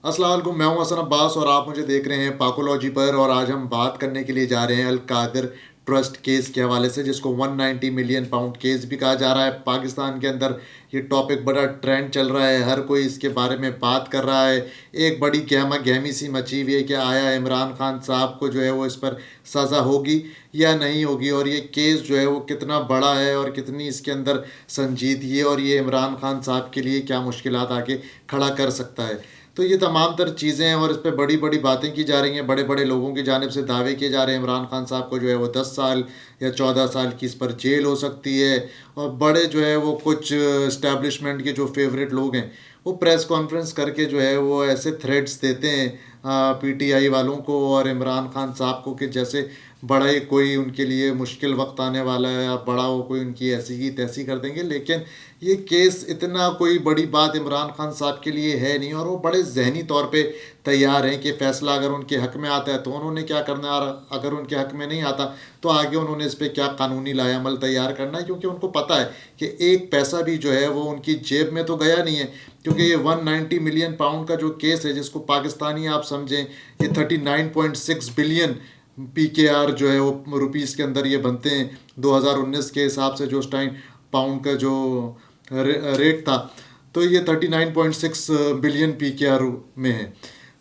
अस्सलाम वालेकुम, मैं हूं हसन अब्बास और आप मुझे देख रहे हैं पाकोलॉजी पर। और आज हम बात करने के लिए जा रहे हैं अल कादिर ट्रस्ट केस के हवाले से, जिसको 190 मिलियन पाउंड केस भी कहा जा रहा है। पाकिस्तान के अंदर ये टॉपिक बड़ा ट्रेंड चल रहा है, हर कोई इसके बारे में बात कर रहा है। एक बड़ी गहमा गहमी सी मची हुई है कि आया इमरान खान साहब को जो है वो इस पर सज़ा होगी या नहीं होगी, और ये केस जो है वो कितना बड़ा है और कितनी इसके अंदर संजीदगी है, और ये इमरान खान साहब के लिए क्या मुश्किलात आके खड़ा कर सकता है। तो ये तमाम तर चीज़ें हैं और इस पे बड़ी बड़ी बातें की जा रही हैं। बड़े बड़े लोगों की जानिब से दावे किए जा रहे हैं इमरान खान साहब को जो है वो 10 साल या 14 साल की इस पर जेल हो सकती है। और बड़े जो है वो कुछ इस्टेब्लिशमेंट के जो फेवरेट लोग हैं वो प्रेस कॉन्फ्रेंस करके जो है वो ऐसे थ्रेड्स देते हैं पीटीआई वालों को और इमरान खान साहब को, कि जैसे बड़ा ही कोई उनके लिए मुश्किल वक्त आने वाला है, या बड़ा वो कोई उनकी ऐसी ही तैसी कर देंगे। लेकिन ये केस इतना कोई बड़ी बात इमरान खान साहब के लिए है नहीं, और वो बड़े जहनी तौर पे तैयार हैं कि फ़ैसला अगर उनके हक़ में आता है तो उन्होंने क्या करना है, और अगर उनके हक़ में नहीं आता तो आगे उन्होंने इस पर क्या कानूनी लाएअमल तैयार करना है। क्योंकि उनको पता है कि एक पैसा भी जो है वो उनकी जेब में तो गया नहीं है। क्योंकि ये 190 मिलियन पाउंड का जो केस है, जिसको पाकिस्तानी आप समझें ये 39.6 बिलियन PKR जो है वो रुपीस के अंदर ये बनते हैं 2019 के हिसाब से, जो उस टाइम पाउंड का जो रेट था, तो ये 39.6 बिलियन PKR में है।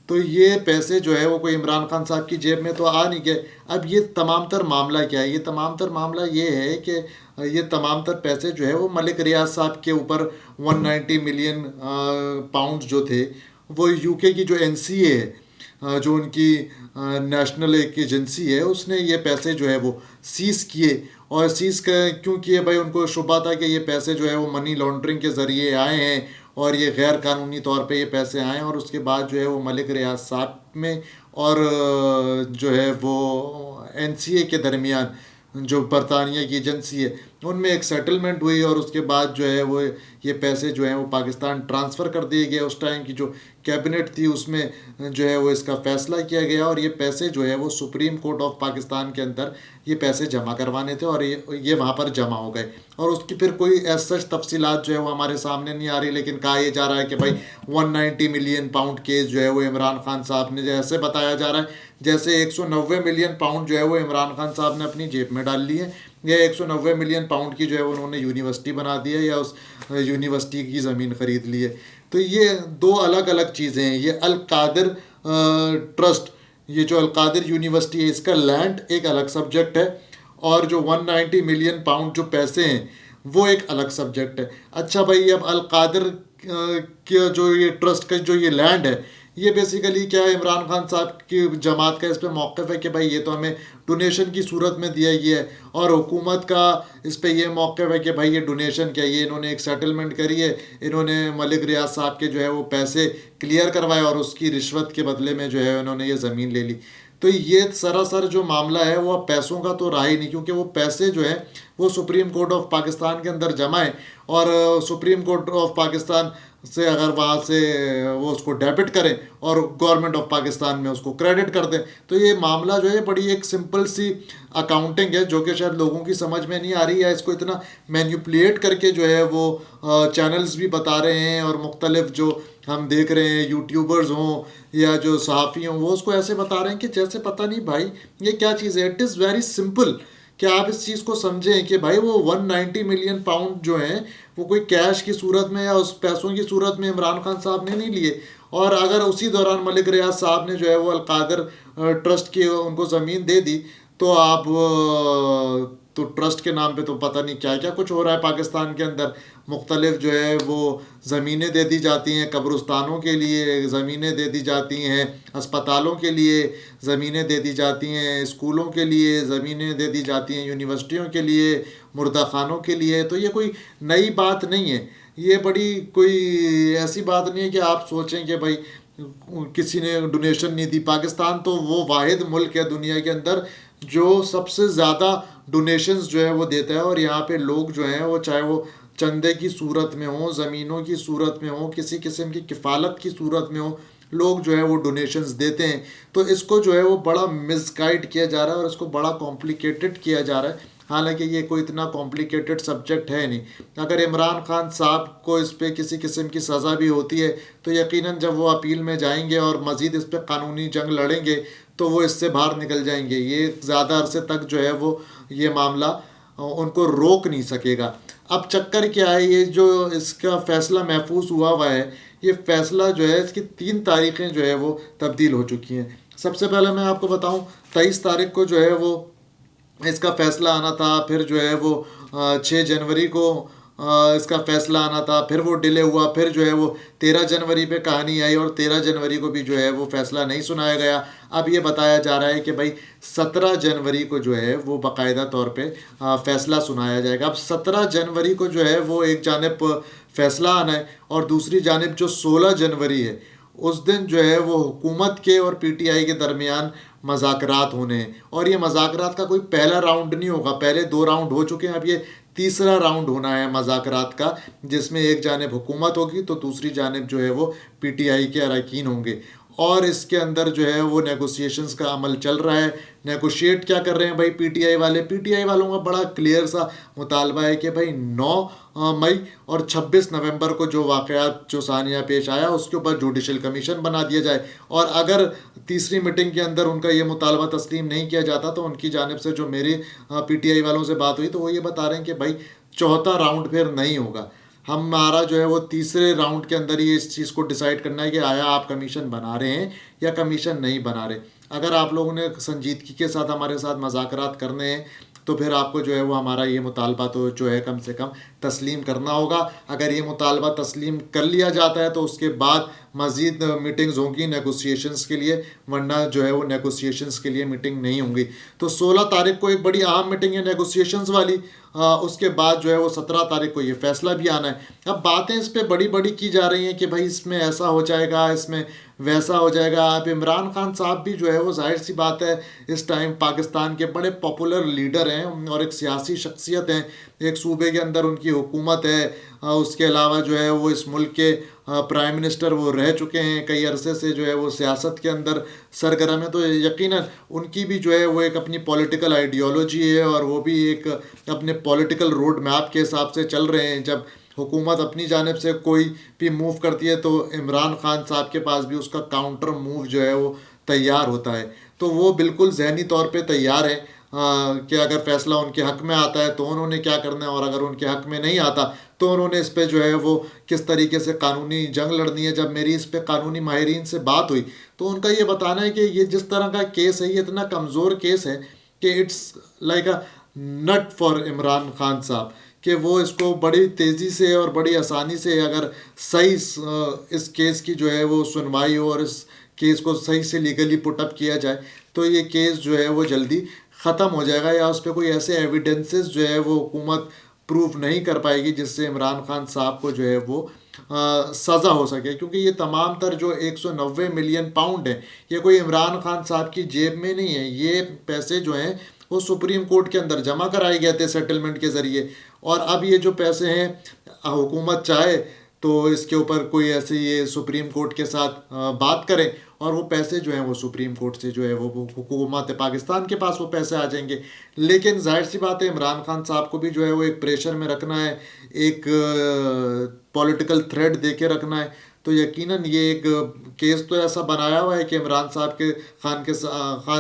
तो ये पैसे जो है वो कोई इमरान खान साहब की जेब में तो आ नहीं गए। अब ये तमाम तर मामला क्या है, ये तमाम तर मामला ये है कि ये तमाम तर पैसे जो है वो मलिक रियाज साहब के ऊपर 190 मिलियन पाउंड जो थे, वो यूके की जो एनसीए है, जो उनकी नेशनल एक एजेंसी है, उसने ये पैसे जो है वो सीज़ किए। और सीज़ क्यों किए भाई, उनको शुबा था कि ये पैसे जो है वो मनी लॉन्ड्रिंग के ज़रिए आए हैं और ये गैर कानूनी तौर पे ये पैसे आए हैं। और उसके बाद जो है वो मलिक रियाज साहब में और जो है वो एनसीए के दरमियान जो बरतानिया की एजेंसी है, उनमें एक सेटलमेंट हुई, और उसके बाद जो है वो ये पैसे जो हैं वो पाकिस्तान ट्रांसफ़र कर दिए गए। उस टाइम की जो कैबिनेट थी उसमें जो है वो इसका फ़ैसला किया गया, और ये पैसे जो है वो सुप्रीम कोर्ट ऑफ पाकिस्तान के अंदर ये पैसे जमा करवाने थे, और ये वहाँ पर जमा हो गए। और उसकी फिर कोई एज सच तफसीलात जो है वो हमारे सामने नहीं आ रही, लेकिन कहा यह जा रहा है कि भाई 190 मिलियन पाउंड केस जो है वो इमरान खान साहब ने, जैसे बताया जा रहा है जैसे 190 मिलियन पाउंड जो है वो इमरान खान साहब ने अपनी जेब में डाल ली है, या 190 मिलियन पाउंड की जो है उन्होंने यूनिवर्सिटी बना दी है, या उस यूनिवर्सिटी की ज़मीन ख़रीद ली है। तो ये दो अलग अलग चीज़ें हैं। ये अल कादिर ट्रस्ट, ये जो अल कादिर यूनिवर्सिटी है, इसका लैंड एक अलग सब्जेक्ट है, और जो 190 मिलियन पाउंड जो पैसे हैं वो एक अलग सब्जेक्ट है। अच्छा भाई, अब अल कादिर के जो ये ट्रस्ट का जो ये लैंड है, ये बेसिकली क्या है, इमरान खान साहब की जमात का इस पर मौक़िफ़ है कि भाई ये तो हमें डोनेशन की सूरत में दिया गया है, और हुकूमत का इस पे ये मौक़िफ़ है कि भाई ये डोनेशन क्या, ये इन्होंने एक सेटलमेंट करी है, इन्होंने मलिक रियाज साहब के जो है वो पैसे क्लियर करवाए, और उसकी रिश्वत के बदले में जो है उन्होंने ये ज़मीन ले ली। तो ये सरासर जो मामला है वो अब पैसों का तो रहा ही नहीं, क्योंकि वो पैसे जो हैं वो सुप्रीम कोर्ट ऑफ पाकिस्तान के अंदर जमा है, और सुप्रीम कोर्ट ऑफ पाकिस्तान से अगर वहाँ से वो उसको डेबिट करें और गवर्नमेंट ऑफ पाकिस्तान में उसको क्रेडिट कर दें, तो ये मामला जो है बड़ी एक सिंपल सी अकाउंटिंग है, जो कि शायद लोगों की समझ में नहीं आ रही है। इसको इतना मैनिपुलेट करके जो है वो चैनल्स भी बता रहे हैं, और मुख्तलिफ जो हम देख रहे हैं यूट्यूबर्स हों या जो सहाफ़ी हों, वो उसको ऐसे बता रहे हैं कि जैसे पता नहीं भाई ये क्या चीज़ है। इट इज़ वेरी सिंपल कि आप इस चीज़ को समझें कि भाई वो 190 मिलियन पाउंड जो हैं वो कोई कैश की सूरत में या उस पैसों की सूरत में इमरान खान साहब ने नहीं लिए। और अगर उसी दौरान मलिक रियाज साहब ने जो है वो अल कादिर ट्रस्ट की उनको ज़मीन दे दी, तो आप तो ट्रस्ट के नाम पे तो पता नहीं क्या क्या कुछ हो रहा है पाकिस्तान के अंदर। मुख्तलिफ जो है वो ज़मीनें दे दी जाती हैं, कब्रिस्तानों के लिए ज़मीनें दे दी जाती हैं, अस्पतालों के लिए ज़मीनें दे दी जाती हैं, स्कूलों के लिए ज़मीनें दे दी जाती हैं, यूनिवर्सिटियों के लिए, मुर्दा खानों के लिए। तो ये कोई नई बात नहीं है, ये बड़ी कोई ऐसी बात नहीं है कि आप सोचें कि भाई किसी ने डोनेशन नहीं दी। पाकिस्तान तो वो वाहिद मुल्क है दुनिया के अंदर जो सबसे ज़्यादा डोनेशंस जो है वो देता है, और यहाँ पे लोग जो हैं वो चाहे वो चंदे की सूरत में हो, ज़मीनों की सूरत में हो, किसी किस्म की किफ़ालत की सूरत में हो, लोग जो है वो डोनेशंस देते हैं। तो इसको जो है वो बड़ा मिसगाइड किया जा रहा है, और इसको बड़ा कॉम्प्लिकेटेड किया जा रहा है। हालांकि ये कोई इतना कॉम्प्लिकेटेड सब्जेक्ट है नहीं। अगर इमरान खान साहब को इस पर किसी किस्म की सज़ा भी होती है तो यकीनन जब वो अपील में जाएंगे और मज़ीद इस पर कानूनी जंग लड़ेंगे तो वो इससे बाहर निकल जाएंगे। ये ज़्यादा अरसे तक जो है वो ये मामला उनको रोक नहीं सकेगा। अब चक्कर क्या है, ये जो इसका फैसला महफूज हुआ हुआ है, ये फैसला जो है इसकी 3 तारीखें जो है वो तब्दील हो चुकी हैं। सबसे पहले मैं आपको बताऊं, 23 तारीख को जो है वो इसका फैसला आना था, फिर जो है वो 6 जनवरी को इसका फैसला आना था, फिर वो डिले हुआ, फिर जो है वो 13 जनवरी पे कहानी आई और 13 जनवरी को भी जो है वो फैसला नहीं सुनाया गया। अब ये बताया जा रहा है कि भाई 17 जनवरी को जो है वो बाकायदा तौर पे फैसला सुनाया जाएगा। अब 17 जनवरी को जो है वो एक जानिब फैसला आना है और दूसरी जानिब जो 16 जनवरी है उस दिन जो है वो हुकूमत के और पीटीआई के दरमियान मज़ाकरात होने हैं। और ये मज़ाकरात का कोई पहला राउंड नहीं होगा, पहले 2 राउंड हो चुके हैं, अब ये तीसरा राउंड होना है मज़ाकरात का, जिसमें एक जानिब हुकूमत होगी तो दूसरी जानिब जो है वो पीटीआई के अरकान होंगे। और इसके अंदर जो है वो नेगोशिएशंस का अमल चल रहा है। नेगोशिएट क्या कर रहे हैं भाई पीटीआई वाले? पीटीआई वालों का बड़ा क्लियर सा मुतालबा है कि भाई 9 मई और 26 नवंबर को जो वाक़यात जो सानिया पेश आया उसके ऊपर जुडिशल कमीशन बना दिया जाए। और अगर तीसरी मीटिंग के अंदर उनका ये मुतालबा तस्लीम नहीं किया जाता तो उनकी जानिब से जो मेरी पीटीआई वालों से बात हुई तो वो ये बता रहे हैं कि भाई चौथा राउंड फिर नहीं होगा। हमारा जो है वो तीसरे राउंड के अंदर ही इस चीज़ को डिसाइड करना है कि आया आप कमीशन बना रहे हैं या कमीशन नहीं बना रहे। अगर आप लोगों ने संजीदगी के साथ हमारे साथ मज़ाकरात करने हैं तो फिर आपको जो है वो हमारा ये मुतालबा तो जो है कम से कम तस्लीम करना होगा। अगर ये मुतालबा तस्लीम कर लिया जाता है तो उसके बाद मज़ीद मीटिंग्स होंगी नेगोशिएशंस के लिए, वरना जो है वो नेगोशिएशंस के लिए मीटिंग नहीं होंगी। तो 16 तारीख को एक बड़ी अहम मीटिंग है नेगोशिएशंस वाली, उसके बाद जो है वो 17 तारीख को ये फैसला भी आना है। अब बातें इस पर बड़ी बड़ी की जा रही हैं कि भाई इसमें ऐसा हो जाएगा, इसमें वैसा हो जाएगा। अब इमरान खान साहब भी जो है वो जाहिर सी बात है इस टाइम पाकिस्तान के बड़े पॉपुलर लीडर हैं और एक सियासी शख्सियत हैं, एक सूबे के अंदर उनकी हुकूमत है, उसके अलावा जो है वो इस मुल्क के प्राइम मिनिस्टर वो रह चुके हैं, कई अरसे से जो है वो सियासत के अंदर सरगर्म है। तो यकीनन उनकी भी जो है वो एक अपनी पॉलिटिकल आइडियोलॉजी है और वो भी एक अपने पॉलिटिकल रोड मैप के हिसाब से चल रहे हैं। जब हुकूमत अपनी जानिब से कोई भी मूव करती है तो इमरान खान साहब के पास भी उसका काउंटर मूव जो है वो तैयार होता है। तो वो बिल्कुल ज़हनी तौर पे तैयार है कि अगर फ़ैसला उनके हक़ में आता है तो उन्होंने क्या करना है और अगर उनके हक़ में नहीं आता तो उन्होंने इस पे जो है वो किस तरीके से कानूनी जंग लड़नी है। जब मेरी इस पे कानूनी माहिरीन से बात हुई तो उनका ये बताना है कि ये जिस तरह का केस है ये इतना कमज़ोर केस है कि it's like a nut for Imran Khan साहब, कि वो इसको बड़ी तेज़ी से और बड़ी आसानी से अगर सही इस केस की जो है वो सुनवाई हो और इस केस को सही से लीगली पुटअप किया जाए तो ये केस जो है वो जल्दी ख़त्म हो जाएगा, या उस पर कोई ऐसे एविडेंसेस जो है वो हुकूमत प्रूव नहीं कर पाएगी जिससे इमरान खान साहब को जो है वो सज़ा हो सके। क्योंकि ये तमाम तर जो 190 मिलियन पाउंड है ये कोई इमरान खान साहब की जेब में नहीं है, ये पैसे जो हैं वो सुप्रीम कोर्ट के अंदर जमा कराए गए थे सेटलमेंट के ज़रिए। और अब ये जो पैसे हैं हुकूमत चाहे तो इसके ऊपर कोई ऐसे ये सुप्रीम कोर्ट के साथ बात करें और वो पैसे जो हैं वो सुप्रीम कोर्ट से जो है वो हुकूमत पाकिस्तान के पास वो पैसे आ जाएंगे। लेकिन जाहिर सी बात है इमरान खान साहब को भी जो है वो एक प्रेशर में रखना है, एक पॉलिटिकल थ्रेड दे के रखना है। तो यकीनन ये एक केस तो ऐसा बनाया हुआ है कि इमरान साहब के खान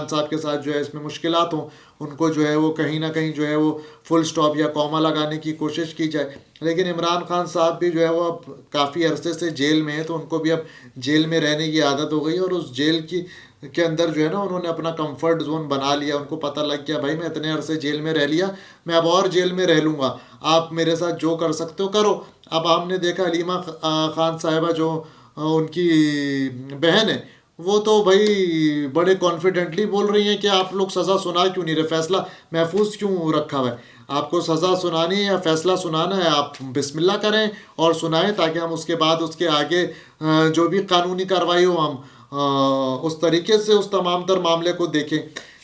साहब के साथ जो है इसमें मुश्किलात हों, उनको जो है वो कहीं ना कहीं जो है वो फुल स्टॉप या कॉमा लगाने की कोशिश की जाए। लेकिन इमरान खान साहब भी जो है वो अब काफ़ी अरसे से जेल में है तो उनको भी अब जेल में रहने की आदत हो गई और उस जेल की के अंदर जो है ना उन्होंने अपना कंफर्ट जोन बना लिया। उनको पता लग गया भाई मैं इतने अरसे जेल में रह लिया, मैं अब और जेल में रह लूँगा, आप मेरे साथ जो कर सकते हो करो। अब हमने देखा हलीमा खान साहिबा जो उनकी बहन है वो तो भाई बड़े कॉन्फिडेंटली बोल रही हैं कि आप लोग सज़ा सुना क्यों नहीं रहे, फैसला महफूज क्यों रखा हुआ है, आपको सज़ा सुनानी है या फैसला सुनाना है आप बिस्मिल्लाह करें और सुनाएं ताकि हम उसके बाद उसके आगे जो भी कानूनी कार्रवाई हो हम उस तरीके से उस तमाम तर मामले को देखें।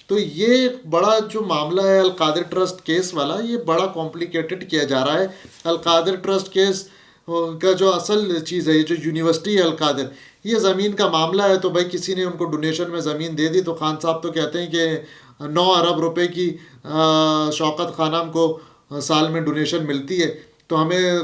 तो ये बड़ा जो मामला है अलकादिर ट्रस्ट केस वाला ये बड़ा कॉम्प्लिकेटेड किया जा रहा है। अलकादिर ट्रस्ट केस का जो असल चीज़ है ये जो यूनिवर्सिटी है अलकादिर, ये ज़मीन का मामला है। तो भाई किसी ने उनको डोनेशन में ज़मीन दे दी तो खान साहब तो कहते हैं कि 9 अरब रुपए की शौकत खानम को साल में डोनेशन मिलती है, तो हमें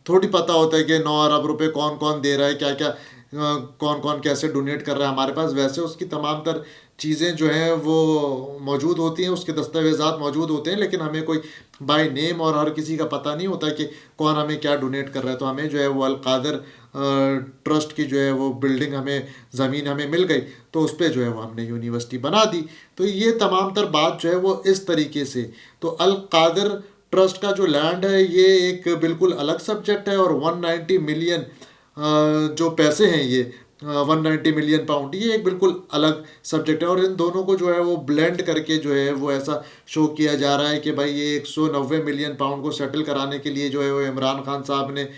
थोड़ी पता होता है कि 9 अरब रुपए कौन कौन दे रहा है, क्या क्या कौन कौन कैसे डोनेट कर रहा है हमारे पास। वैसे उसकी तमाम तर चीज़ें जो हैं वो मौजूद होती हैं, उसके दस्तावेज़ात मौजूद होते हैं, लेकिन हमें कोई बाय नेम और हर किसी का पता नहीं होता कि कौन हमें क्या डोनेट कर रहा है। तो हमें जो है वो अल कादर ट्रस्ट की जो है वो बिल्डिंग हमें, ज़मीन हमें मिल गई, तो उस पर जो है वो हमने यूनिवर्सिटी बना दी। तो ये तमाम तर बात जो है वो इस तरीके से। तो अल कादर ट्रस्ट का जो लैंड है ये एक बिल्कुल अलग सब्जेक्ट है, और 190 मिलियन जो पैसे हैं ये 190 मिलियन पाउंड, ये एक बिल्कुल अलग सब्जेक्ट है। और इन दोनों को जो है वो ब्लेंड करके जो है वो ऐसा शो किया जा रहा है कि भाई ये 190 मिलियन पाउंड को सेटल कराने के लिए जो है वो इमरान खान साहब ने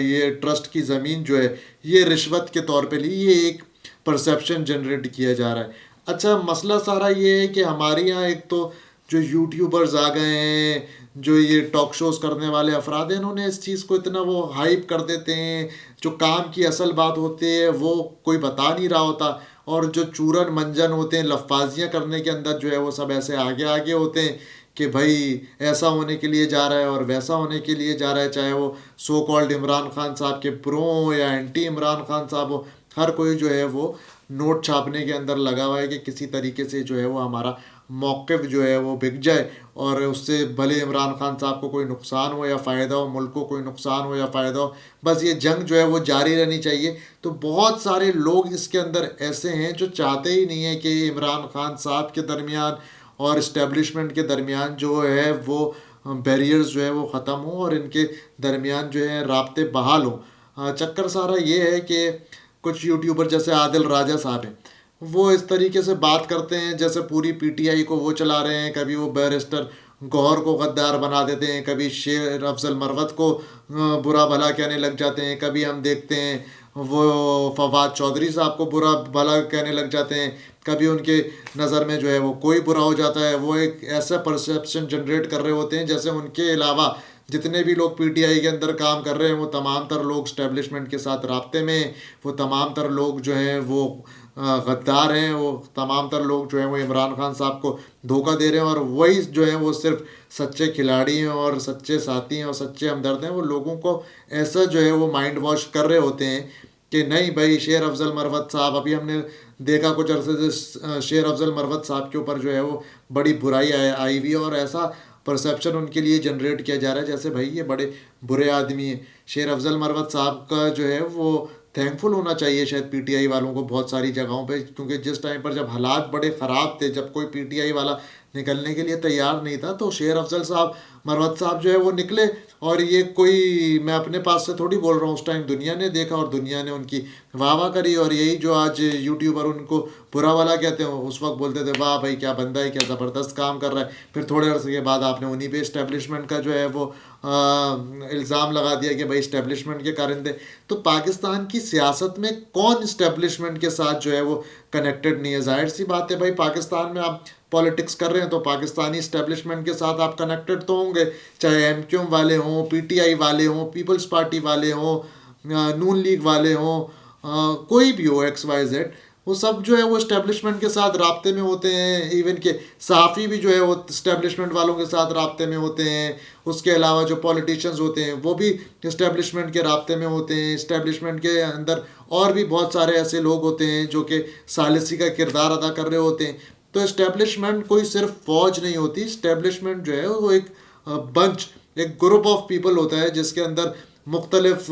ये ट्रस्ट की ज़मीन जो है ये रिश्वत के तौर पे ली। ये एक परसेप्शन जनरेट किया जा रहा है। अच्छा, मसला सारा ये है कि हमारे यहाँ एक तो जो यूट्यूबर्स आ गए हैं, जो ये टॉक शोज़ करने वाले अफराद हैं, इन्होंने इस चीज़ को इतना वो हाइप कर देते हैं, जो काम की असल बात होती है वो कोई बता नहीं रहा होता, और जो चूरन मंजन होते हैं लफाजियाँ करने के अंदर जो है वो सब ऐसे आगे आगे होते हैं कि भाई ऐसा होने के लिए जा रहा है और वैसा होने के लिए जा रहा है, चाहे वो सो कॉल्ड इमरान खान साहब के प्रो हो या एंटी इमरान खान साहब हो, हर कोई जो है वो नोट छापने के अंदर लगा हुआ है कि किसी तरीके से जो है वो हमारा मौक़िफ़ जो है वो बिक जाए, और उससे भले इमरान खान साहब को कोई नुकसान हो या फ़ायदा हो, मुल्क को कोई नुकसान हो या फ़ायदा हो, बस ये जंग जो है वो जारी रहनी चाहिए। तो बहुत सारे लोग इसके अंदर ऐसे हैं जो चाहते ही नहीं है कि इमरान खान साहब के दरमियान और इस्टेब्लिशमेंट के दरमियान जो है वो बैरियर्स जो है वो ख़त्म हो और इनके दरमियान जो है राब्ते बहाल हों। चक्कर सारा ये है कि कुछ यूट्यूबर जैसे आदिल राजा साहब हैं, वो इस तरीके से बात करते हैं जैसे पूरी पीटीआई को वो चला रहे हैं। कभी वो बैरिस्टर गौहर को गद्दार बना देते हैं, कभी शेर अफजल मरवत को बुरा भला कहने लग जाते हैं, कभी हम देखते हैं वो फवाद चौधरी साहब को बुरा भला कहने लग जाते हैं, कभी उनके नज़र में जो है वो कोई बुरा हो जाता है। वो एक ऐसा परसेप्शन जनरेट कर रहे होते हैं जैसे उनके अलावा जितने भी लोग पीटीआई के अंदर काम कर रहे हैं वो तमाम तर लोग इस्टेब्लिशमेंट के साथ राब्ते में हैं, वो तमाम तर लोग जो हैं वो गद्दार हैं, वो तमाम तर लोग जो हैं वो इमरान खान साहब को धोखा दे रहे हैं, और वही जो हैं वो सिर्फ सच्चे खिलाड़ी हैं और सच्चे साथी हैं और सच्चे हमदर्द हैं। वो लोगों को ऐसा जो है वो माइंड वॉश कर रहे होते हैं कि नहीं भाई, शेर अफजल मरवत साहब, अभी हमने देखा कुछ अरसे से शेर अफजल मरवत साहब के ऊपर जो है वो बड़ी बुराई आई हुई है, और ऐसा परसेप्शन उनके लिए जनरेट किया जा रहा है जैसे भाई ये बड़े बुरे आदमी हैं। शेर अफजल मरवत साहब का जो है वो थैंकफुल होना चाहिए शायद पीटीआई वालों को बहुत सारी जगहों पे, क्योंकि जिस टाइम पर जब हालात बड़े ख़राब थे, जब कोई पीटीआई वाला निकलने के लिए तैयार नहीं था, तो शेर अफजल साहब मरवत साहब जो है वो निकले। और ये कोई मैं अपने पास से थोड़ी बोल रहा हूँ, उस टाइम दुनिया ने देखा और दुनिया ने उनकी वाह वाह करी, और यही जो आज यूट्यूबर उनको बुरा वाला कहते हैं उस वक्त बोलते थे वाह भाई क्या बंदा है, क्या ज़बरदस्त काम कर रहा है। फिर थोड़े अर्से के बाद आपने उन्हीं पे इस्टेब्लिशमेंट का जो है वो इल्ज़ाम लगा दिया कि भाई इस्टेब्लिशमेंट के कारिंदे। तो पाकिस्तान की सियासत में कौन इस्टेब्लिशमेंट के साथ जो है वो कनेक्टेड नहीं है? जाहिर सी बात है भाई, पाकिस्तान में आप पॉलिटिक्स कर रहे हैं तो पाकिस्तानी इस्टेब्लिशमेंट के साथ आप कनेक्टेड तो होंगे, चाहे एमक्यूएम वाले हों, पीटीआई वाले हों, पीपल्स पार्टी वाले हों, नून लीग वाले हों, कोई भी हो, एक्स वाई जेड, वो सब जो है वो इस्टेब्लिशमेंट के साथ राब्ते में होते हैं। इवन के सहाफ़ी भी जो है वो इस्टेब्लिशमेंट वालों के साथ राब्ते में होते हैं। उसके अलावा जो पॉलिटिशियंस होते हैं वो भी इस्टेब्लिशमेंट के राब्ते में होते हैं। इस्टेब्लिशमेंट के अंदर और भी बहुत सारे ऐसे लोग होते हैं जो कि सालिसी का किरदार अदा कर रहे होते हैं। तो इस्टेब्लिशमेंट कोई सिर्फ फ़ौज नहीं होती, इस्टेब्लिशमेंट जो है वो एक बंच, एक ग्रुप ऑफ पीपल होता है जिसके अंदर मुख्तलिफ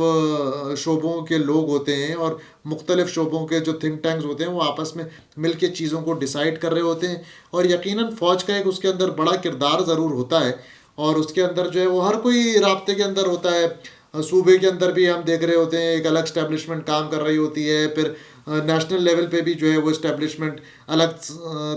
शोबों के लोग होते हैं, और मुख्तलिफ शोबों के जो थिंक टैंक्स होते हैं वो आपस में मिल के चीज़ों को डिसाइड कर रहे होते हैं। और यकीनन फ़ौज का एक उसके अंदर बड़ा किरदार ज़रूर होता है, और उसके अंदर जो है वो हर कोई राब्ते के अंदर होता है। सूबे के अंदर भी हम देख रहे होते हैं एक अलग इस्टेब्लिशमेंट काम कर रही होती है, फिर नेशनल लेवल पे भी जो है वो इस्टेब्लिशमेंट अलग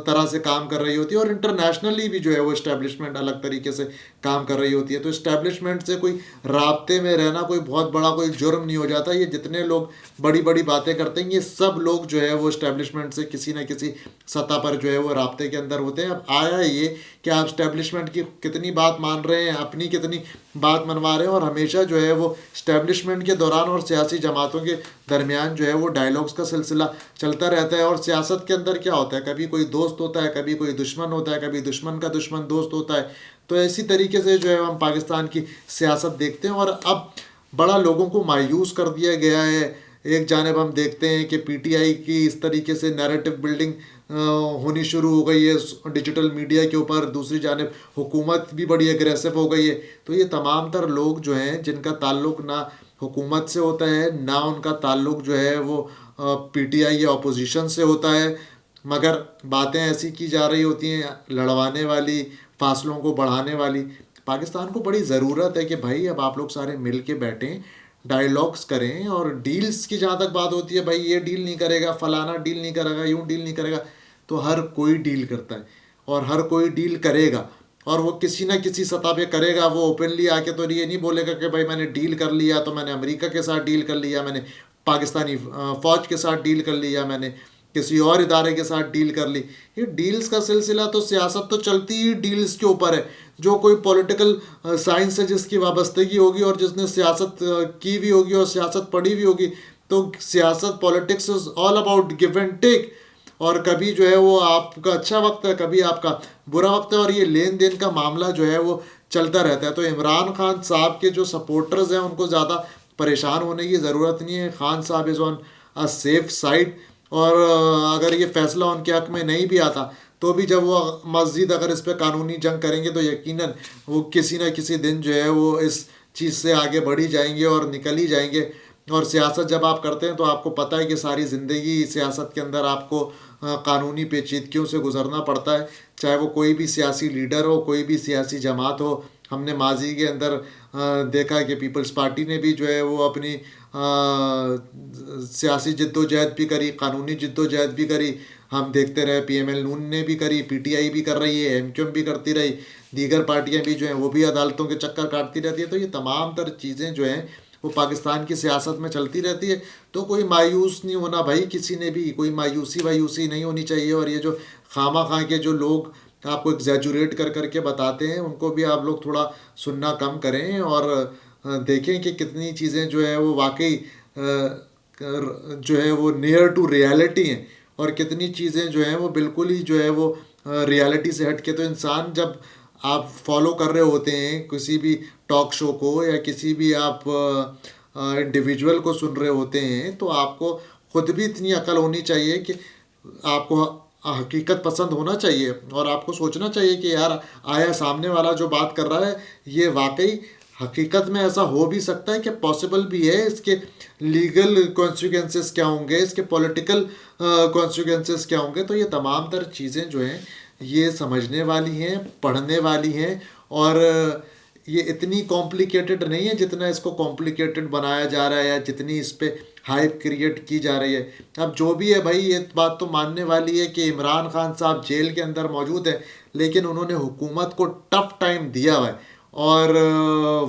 तरह से काम कर रही होती है, और इंटरनेशनली भी जो है वो इस्टेब्लिशमेंट अलग तरीके से काम कर रही होती है। तो इस्टेब्लिशमेंट से कोई राब्ते में रहना कोई बहुत बड़ा कोई जुर्म नहीं हो जाता। ये जितने लोग बड़ी बड़ी बातें करते हैं ये सब लोग जो है वो इस्टेब्लिशमेंट से किसी न किसी सतह पर जो है वो राब्ते के अंदर होते हैं। अब आया ये कि आप इस्टेब्लिशमेंट की कितनी बात मान रहे हैं, अपनी कितनी बात मनवा रहे हैं, और हमेशा जो है वो इस्टेब्लिशमेंट के दौरान और सियासी जमातों के दरमियान जो है वो डायलॉग्स का सिलसिला चलता रहता है। और सियासत के अंदर क्या होता है, कभी कोई दोस्त होता है, कभी कोई दुश्मन होता है, कभी दुश्मन का दुश्मन दोस्त होता है। तो इसी तरीके से जो है हम पाकिस्तान की सियासत देखते हैं, और अब बड़ा लोगों को मायूस कर दिया गया है। एक जानिब हम देखते हैं कि पीटीआई की इस तरीके से नैरेटिव बिल्डिंग होनी शुरू हो गई है डिजिटल मीडिया के ऊपर, दूसरी जानिब हुकूमत भी बड़ी एग्रेसिव हो गई है। तो ये तमाम तर लोग जो हैं जिनका ताल्लुक ना हुकूमत से होता है, ना उनका ताल्लुक जो है वो पीटीआई या अपोजिशन से होता है, मगर बातें ऐसी की जा रही होती हैं लड़वाने वाली, फासलों को बढ़ाने वाली। पाकिस्तान को बड़ी ज़रूरत है कि भाई अब आप लोग सारे मिल के बैठें, डायलॉग्स करें, और डील्स की जहाँ तक बात होती है, भाई ये डील नहीं करेगा, फलाना डील नहीं करेगा, यूँ डील नहीं करेगा, तो हर कोई डील करता है और हर कोई डील करेगा, और वो किसी ना किसी सतह पे करेगा। वो ओपनली आके तो ये नहीं बोलेगा कि भाई मैंने डील कर लिया, तो मैंने अमेरिका के साथ डील कर लिया, मैंने पाकिस्तानी फ़ौज के साथ डील कर लिया, मैंने किसी और इदारे के साथ डील कर ली। ये डील्स का सिलसिला तो सियासत तो चलती ही डील्स के ऊपर है। जो कोई पॉलिटिकल साइंस है जिसकी वाबस्तगी होगी और जिसने सियासत की भी होगी और सियासत पढ़ी भी होगी, तो सियासत politics is all about give and take. और कभी जो है वो आपका अच्छा वक्त है, कभी आपका बुरा वक्त है, और ये लेन देन का मामला जो है वो चलता रहता है। तो इमरान खान साहब के जो सपोर्टर्स हैं उनको ज़्यादा परेशान होने की ज़रूरत नहीं है। खान साहब is on a safe side, और अगर ये फैसला उनके हक़ में नहीं भी आता तो भी जब वो मस्जिद अगर इस पर कानूनी जंग करेंगे तो यकीनन वो किसी न किसी दिन जो है वो इस चीज़ से आगे बढ़ ही जाएंगे और निकल ही जाएंगे। और सियासत जब आप करते हैं तो आपको पता है कि सारी ज़िंदगी सियासत के अंदर आपको कानूनी पेचीदगियों से गुजरना पड़ता है, चाहे वो कोई भी सियासी लीडर हो, कोई भी सियासी जमात हो। हमने माजी के अंदर देखा कि पीपल्स पार्टी ने भी जो है वो अपनी सियासी जद्दोजहद भी करी, कानूनी जद्दोजहद भी करी। हम देखते रहे पीएमएल नून ने भी करी, पीटीआई भी कर रही है, एमक्यूएम भी करती रही, दीगर पार्टियां भी जो हैं वो भी अदालतों के चक्कर काटती रहती है। तो ये तमाम तर चीज़ें जो हैं वो पाकिस्तान की सियासत में चलती रहती है। तो कोई मायूस नहीं होना भाई, किसी ने भी कोई मायूसी नहीं होनी चाहिए। और ये जो खामा खां के जो लोग आपको एग्जैजुरेट कर करके बताते हैं, उनको भी आप लोग थोड़ा सुनना कम करें, और देखें कि कितनी चीज़ें जो है वो वाकई जो है वो नियर टू रियलिटी हैं, और कितनी चीज़ें जो हैं वो बिल्कुल ही जो है वो रियलिटी से हट के। तो इंसान जब आप फॉलो कर रहे होते हैं किसी भी टॉक शो को या किसी भी आप इंडिविजुअल को सुन रहे होते हैं, तो आपको ख़ुद भी इतनी अकल होनी चाहिए कि आपको हकीकत पसंद होना चाहिए, और आपको सोचना चाहिए कि यार आया सामने वाला जो बात कर रहा है ये वाकई हकीकत में ऐसा हो भी सकता है, कि पॉसिबल भी है, इसके लीगल कॉन्सिक्वेंसेस क्या होंगे, इसके पॉलिटिकल कॉन्सिक्वेंसेस क्या होंगे। तो ये तमाम तर चीज़ें जो हैं ये समझने वाली हैं, पढ़ने वाली हैं, और ये इतनी कॉम्प्लिकेटेड नहीं है जितना इसको कॉम्प्लिकेटेड बनाया जा रहा है, या जितनी इस पर हाइप क्रिएट की जा रही है। अब जो भी है भाई, ये बात तो मानने वाली है कि इमरान खान साहब जेल के अंदर मौजूद है, लेकिन उन्होंने हुकूमत को टफ टाइम दिया हुआ है, और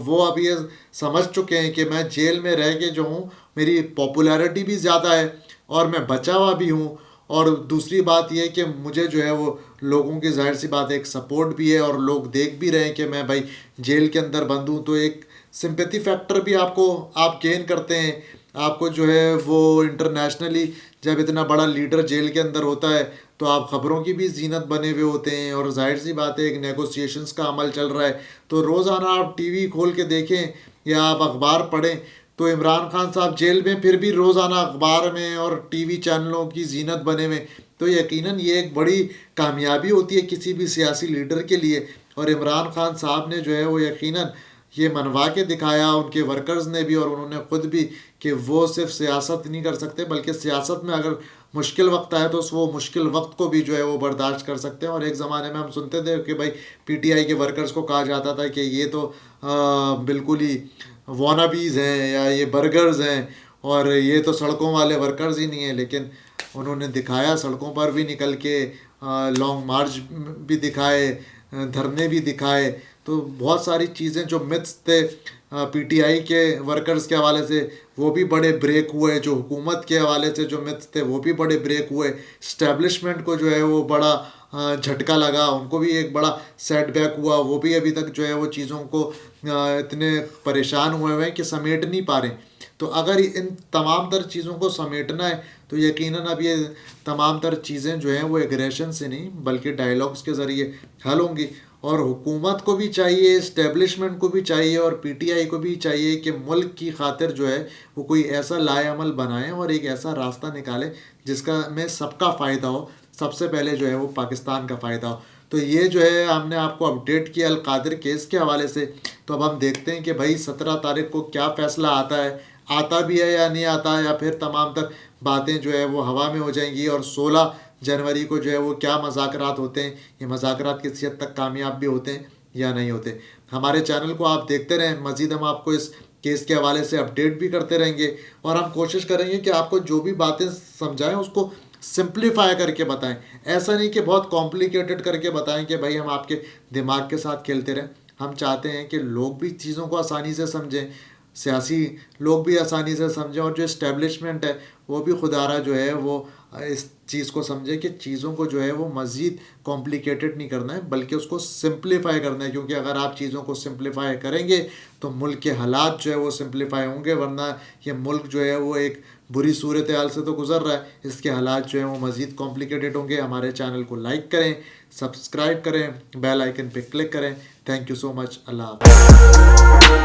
वो अब ये समझ चुके हैं कि मैं जेल में रह के जो हूँ मेरी पॉपुलैरिटी भी ज़्यादा है और मैं बचा हुआ भी हूँ। और दूसरी बात यह कि मुझे जो है वो लोगों की ज़ाहिर सी बात है एक सपोर्ट भी है, और लोग देख भी रहे हैं कि मैं भाई जेल के अंदर बंद हूँ, तो एक सिंपैथी फैक्टर भी आप गेन करते हैं। आपको जो है वो इंटरनेशनली जब इतना बड़ा लीडर जेल के अंदर होता है तो आप ख़बरों की भी जीनत बने हुए होते हैं, और जाहिर सी बात है एक नेगोशिएशंस का अमल चल रहा है। तो रोज़ाना आप टीवी खोल के देखें या आप अखबार पढ़ें तो इमरान खान साहब जेल में फिर भी रोज़ाना अखबार में और टीवी चैनलों की जीनत बने हुए। तो यकीनन ये एक बड़ी कामयाबी होती है किसी भी सियासी लीडर के लिए, और इमरान खान साहब ने जो है वो यकीनन ये मनवा के दिखाया, उनके वर्कर्स ने भी और उन्होंने ख़ुद भी, कि वो सिर्फ सियासत नहीं कर सकते बल्कि सियासत में अगर मुश्किल वक्त आए तो वो मुश्किल वक्त को भी जो है वो बर्दाश्त कर सकते हैं। और एक ज़माने में हम सुनते थे कि भाई पीटीआई के वर्कर्स को कहा जाता था कि ये तो बिल्कुल ही वॉनाबीज़ हैं या ये बर्गर्स हैं, और ये तो सड़कों वाले वर्कर्स ही नहीं हैं। लेकिन उन्होंने दिखाया, सड़कों पर भी निकल के लॉन्ग मार्च भी दिखाए, धरने भी दिखाए। तो बहुत सारी चीज़ें जो मिथ्स थे पीटीआई के वर्कर्स के हवाले से वो भी बड़े ब्रेक हुए, जो हुकूमत के हवाले से जो मिथ्स थे वो भी बड़े ब्रेक हुए। इस्टेब्लिशमेंट को जो है वो बड़ा झटका लगा, उनको भी एक बड़ा सेटबैक हुआ, वो भी अभी तक जो है वो चीज़ों को इतने परेशान हुए हैं कि समेट नहीं पा रहे। तो अगर इन तमाम तर चीज़ों को समेटना है तो यकीनन अब ये तमाम तर चीज़ें जो हैं वो एग्रेशन से नहीं बल्कि डायलॉग्स के ज़रिए हल होंगी। और हुकूमत को भी चाहिए, इस्टेब्लिशमेंट को भी चाहिए और पीटीआई को भी चाहिए कि मुल्क की खातिर जो है वो कोई ऐसा लाएअमल बनाए और एक ऐसा रास्ता निकाले जिसका में सबका फ़ायदा हो, सबसे पहले जो है वो पाकिस्तान का फ़ायदा हो। तो ये जो है हमने आपको अपडेट किया अल कादिर केस के हवाले से। तो अब हम देखते हैं कि भाई 17 तारीख को क्या फ़ैसला आता है, आता भी है या नहीं आता, या फिर तमाम तक बातें जो है वो हवा में हो जाएंगी। और 16 जनवरी को जो है वो क्या मज़ाकरात होते हैं, ये मज़ाकरात किसी हद तक कामयाब भी होते हैं या नहीं होते। हमारे चैनल को आप देखते रहें, मज़ीद हम आपको इस केस के हवाले से अपडेट भी करते रहेंगे और हम कोशिश करेंगे कि आपको जो भी बातें समझाएं उसको सिंप्लीफाई करके बताएं। ऐसा नहीं कि बहुत कॉम्प्लिकेटेड करके बताएं कि भाई हम आपके दिमाग के साथ खेलते रहें। हम चाहते हैं कि लोग भी चीज़ों को आसानी से समझें, सियासी लोग भी आसानी से समझें और जो इस्टेब्लिशमेंट है वो भी खुदारा जो है वो इस चीज़ को समझे कि चीज़ों को जो है वो मज़ीद कॉम्प्लिकेटेड नहीं करना है बल्कि उसको सिंप्लीफाई करना है। क्योंकि अगर आप चीज़ों को सिंप्लीफाई करेंगे तो मुल्क के हालात जो है वो सिंप्लीफाई होंगे, वरना ये मुल्क जो है वो एक बुरी सूरत हाल से तो गुज़र रहा है, इसके हालात जो हैं वो मज़ीद कॉम्प्लिकेटेड होंगे। हमारे चैनल को लाइक करें, सब्सक्राइब करें, बेल आइकन पे क्लिक करें। Thank you so much. Allah हाफ़िज़।